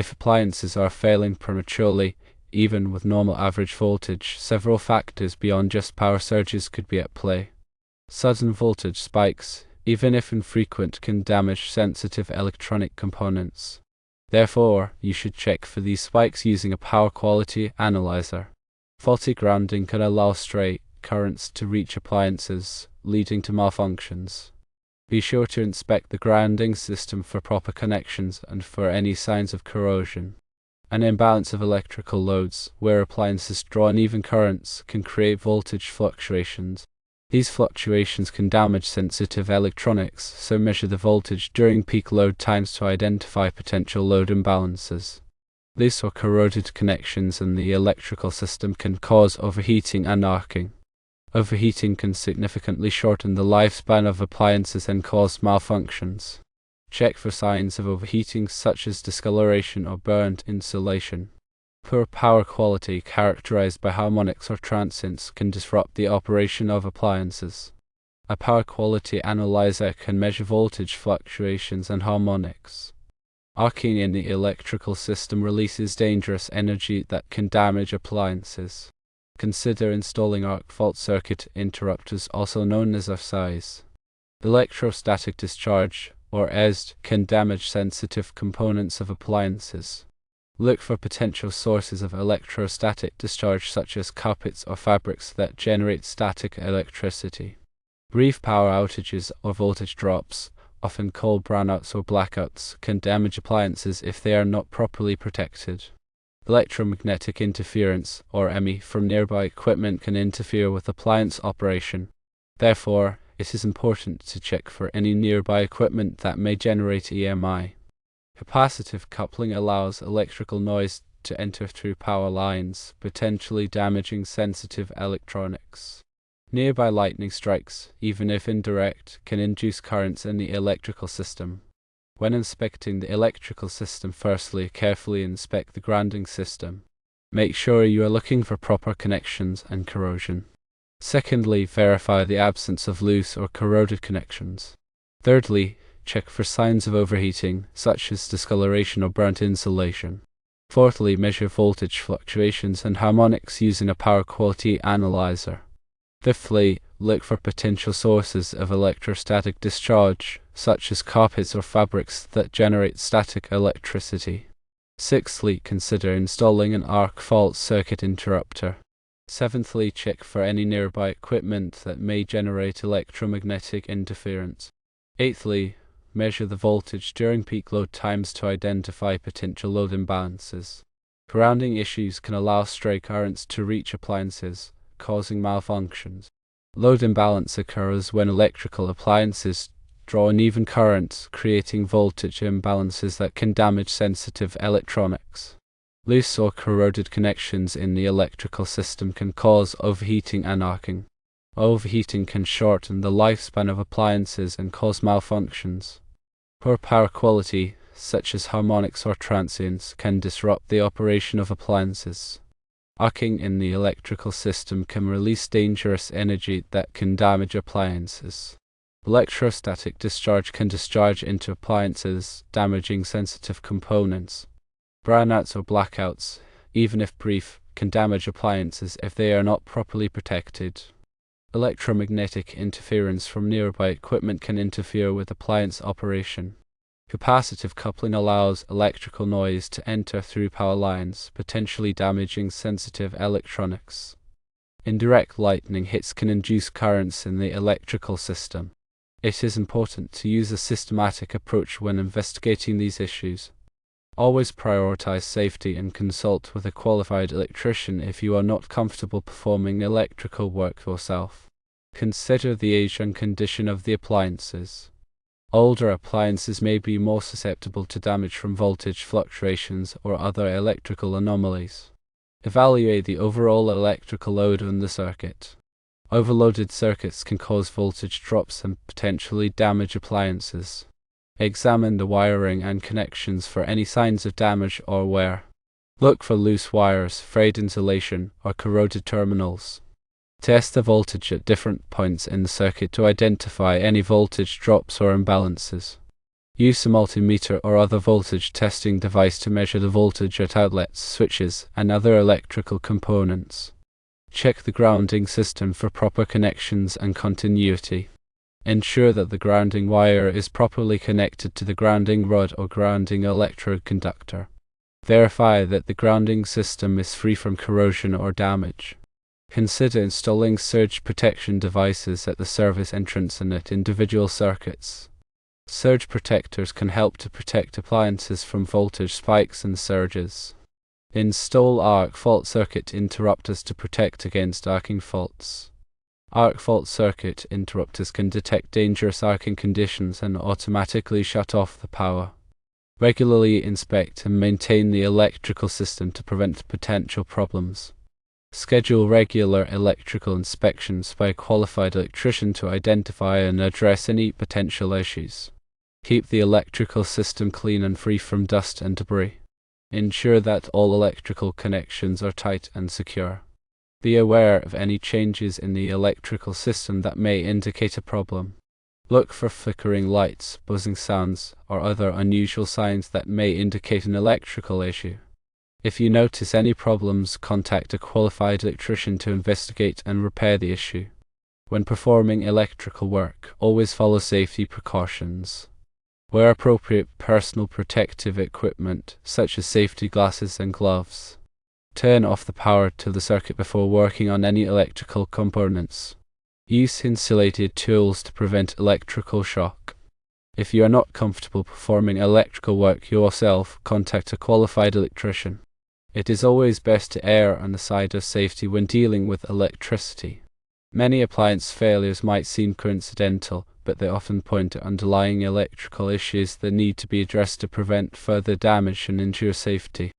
If appliances are failing prematurely, even with normal average voltage, several factors beyond just power surges could be at play. Sudden voltage spikes, even if infrequent, can damage sensitive electronic components. Therefore, you should check for these spikes using a power quality analyzer. Faulty grounding can allow stray currents to reach appliances, leading to malfunctions. Be sure to inspect the grounding system for proper connections and for any signs of corrosion. An imbalance of electrical loads, where appliances draw uneven currents, can create voltage fluctuations. These fluctuations can damage sensitive electronics, so measure the voltage during peak load times to identify potential load imbalances. Loose or corroded connections in the electrical system can cause overheating and arcing. Overheating can significantly shorten the lifespan of appliances and cause malfunctions. Check for signs of overheating such as discoloration or burnt insulation. Poor power quality, characterized by harmonics or transients, can disrupt the operation of appliances. A power quality analyzer can measure voltage fluctuations and harmonics. Arcing in the electrical system releases dangerous energy that can damage appliances. Consider installing arc fault circuit interrupters, also known as RFCs. Electrostatic discharge, or ESD, can damage sensitive components of appliances. Look for potential sources of electrostatic discharge such as carpets or fabrics that generate static electricity. Brief power outages or voltage drops, often called brownouts or blackouts, can damage appliances if they are not properly protected. Electromagnetic interference, or EMI, from nearby equipment can interfere with appliance operation. Therefore, it is important to check for any nearby equipment that may generate EMI. Capacitive coupling allows electrical noise to enter through power lines, potentially damaging sensitive electronics. Nearby lightning strikes, even if indirect, can induce currents in the electrical system. When inspecting the electrical system, firstly, carefully inspect the grounding system. Make sure you are looking for proper connections and corrosion. Secondly, verify the absence of loose or corroded connections. Thirdly, check for signs of overheating, such as discoloration or burnt insulation. Fourthly, measure voltage fluctuations and harmonics using a power quality analyzer. Fifthly, look for potential sources of electrostatic discharge, such as carpets or fabrics that generate static electricity. Sixthly, consider installing an arc fault circuit interrupter. Seventhly, check for any nearby equipment that may generate electromagnetic interference. Eighthly, measure the voltage during peak load times to identify potential load imbalances. Grounding issues can allow stray currents to reach appliances, causing malfunctions. Load imbalance occurs when electrical appliances draw uneven currents, creating voltage imbalances that can damage sensitive electronics. Loose or corroded connections in the electrical system can cause overheating and arcing. Overheating can shorten the lifespan of appliances and cause malfunctions. Poor power quality, such as harmonics or transients, can disrupt the operation of appliances. Arcing in the electrical system can release dangerous energy that can damage appliances. Electrostatic discharge can discharge into appliances, damaging sensitive components. Brownouts or blackouts, even if brief, can damage appliances if they are not properly protected. Electromagnetic interference from nearby equipment can interfere with appliance operation. Capacitive coupling allows electrical noise to enter through power lines, potentially damaging sensitive electronics. Indirect lightning hits can induce currents in the electrical system. It is important to use a systematic approach when investigating these issues. Always prioritize safety and consult with a qualified electrician if you are not comfortable performing electrical work yourself. Consider the age and condition of the appliances. Older appliances may be more susceptible to damage from voltage fluctuations or other electrical anomalies. Evaluate the overall electrical load on the circuit. Overloaded circuits can cause voltage drops and potentially damage appliances. Examine the wiring and connections for any signs of damage or wear. Look for loose wires, frayed insulation, or corroded terminals. Test the voltage at different points in the circuit to identify any voltage drops or imbalances. Use a multimeter or other voltage testing device to measure the voltage at outlets, switches, and other electrical components. Check the grounding system for proper connections and continuity. Ensure that the grounding wire is properly connected to the grounding rod or grounding electrode conductor. Verify that the grounding system is free from corrosion or damage. Consider installing surge protection devices at the service entrance and at individual circuits. Surge protectors can help to protect appliances from voltage spikes and surges. Install arc fault circuit interrupters to protect against arcing faults. Arc fault circuit interrupters can detect dangerous arcing conditions and automatically shut off the power. Regularly inspect and maintain the electrical system to prevent potential problems. Schedule regular electrical inspections by a qualified electrician to identify and address any potential issues. Keep the electrical system clean and free from dust and debris. Ensure that all electrical connections are tight and secure. Be aware of any changes in the electrical system that may indicate a problem. Look for flickering lights, buzzing sounds, or other unusual signs that may indicate an electrical issue. If you notice any problems, contact a qualified electrician to investigate and repair the issue. When performing electrical work, always follow safety precautions. Wear appropriate personal protective equipment, such as safety glasses and gloves. Turn off the power to the circuit before working on any electrical components. Use insulated tools to prevent electrical shock. If you are not comfortable performing electrical work yourself, contact a qualified electrician. It is always best to err on the side of safety when dealing with electricity. Many appliance failures might seem coincidental, but they often point to underlying electrical issues that need to be addressed to prevent further damage and ensure safety.